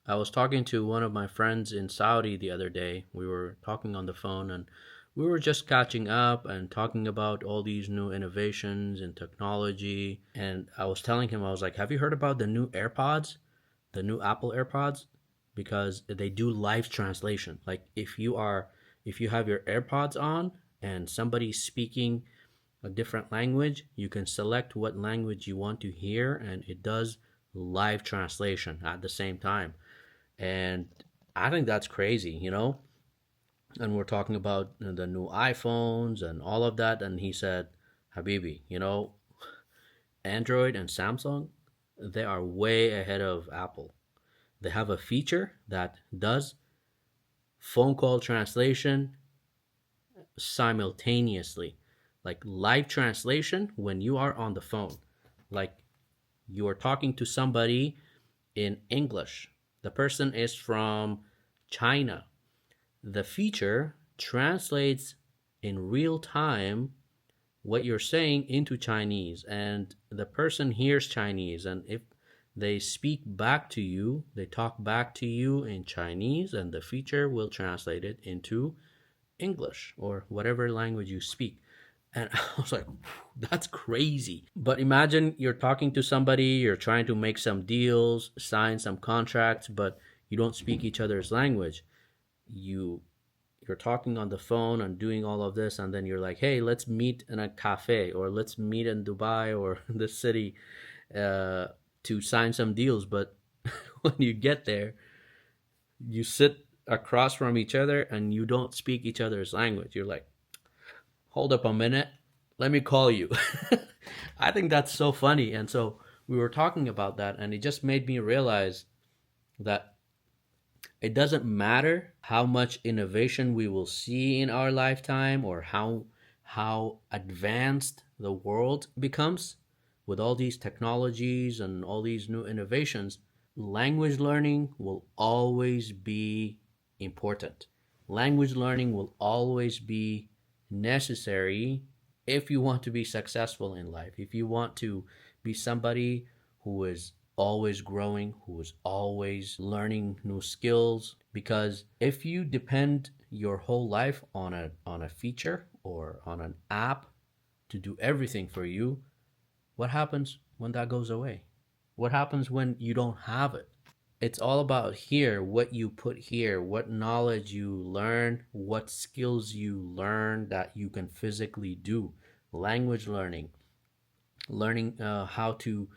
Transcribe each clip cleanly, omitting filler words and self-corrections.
I was talking to one of my friends in Saudi the other day. We were talking on the phone and we were just catching up and talking about all these new innovations in technology. And I was telling him, I was like, have you heard about the new AirPods? The new Apple AirPods? Because they do live translation. Like if you have your AirPods on and somebody's speaking a different language, you can select what language you want to hear and it does live translation at the same time. And I think that's crazy, you know? And we're talking about the new iPhones and all of that. And he said, Habibi, Android and Samsung, they are way ahead of Apple. They have a feature that does phone call translation simultaneously, like live translation when you are on the phone. Like you are talking to somebody in English. The person is from China. The feature translates in real time what you're saying into Chinese, and the person hears Chinese. And if they speak back to you, they talk back to you in Chinese, and the feature will translate it into English or whatever language you speak. And I was like, that's crazy. But imagine you're talking to somebody, you're trying to make some deals, sign some contracts, but you don't speak each other's language. You you're talking on the phone and doing all of this, and then you're like, hey, let's meet in a cafe or let's meet in Dubai or the city uh, to sign some deals. But when you get there, you sit across from each other and you don't speak each other's language. You're like, hold up a minute, let me call you. I think that's so funny. And so we were talking about that, and it just made me realize that it doesn't matter how much innovation we will see in our lifetime or how advanced the world becomes with all these technologies and all these new innovations. Language learning will always be important. Language learning will always be necessary if you want to be successful in life, if you want to be somebody who is always growing, who is always learning new skills. Because if you depend your whole life on a feature or on an app to do everything for you, what happens when that goes away? What happens when you don't have it? It's all about here, what you put here, what knowledge you learn, what skills you learn that you can physically do. Language learning, learning how to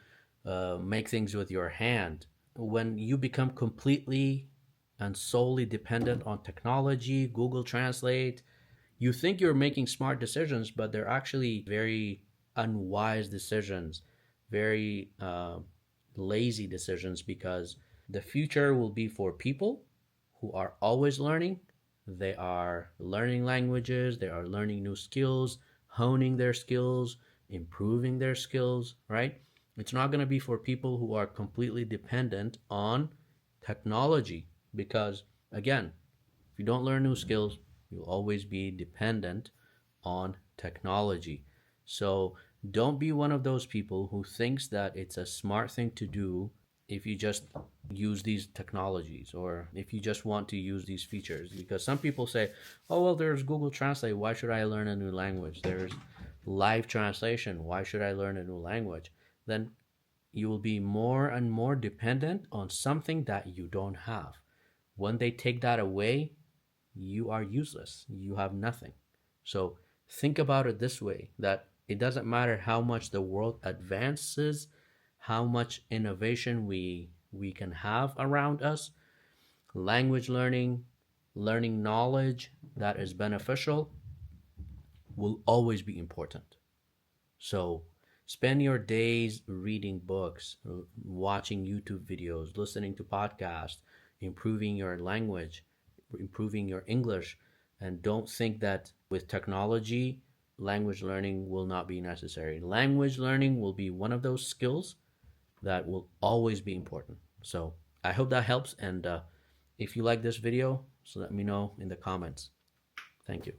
make things with your hand. When you become completely and solely dependent on technology, Google Translate, you think you're making smart decisions, but they're actually very unwise decisions, very lazy decisions, because the future will be for people who are always learning. They are learning languages, they are learning new skills, honing their skills, improving their skills, right? It's not going to be for people who are completely dependent on technology because, again, if you don't learn new skills, you'll always be dependent on technology. So don't be one of those people who thinks that it's a smart thing to do if you just use these technologies or if you just want to use these features. Because some people say, oh, well, there's Google Translate. Why should I learn a new language? There's live translation. Why should I learn a new language? Then you will be more and more dependent on something that you don't have. When they take that away, you are useless. You have nothing. So think about it this way, that it doesn't matter how much the world advances, how much innovation we can have around us. Language learning, learning knowledge that is beneficial will always be important. So spend your days reading books, watching YouTube videos, listening to podcasts, improving your language, improving your English, and don't think that with technology, language learning will not be necessary. Language learning will be one of those skills that will always be important. So I hope that helps. And if you like this video, so let me know in the comments. Thank you.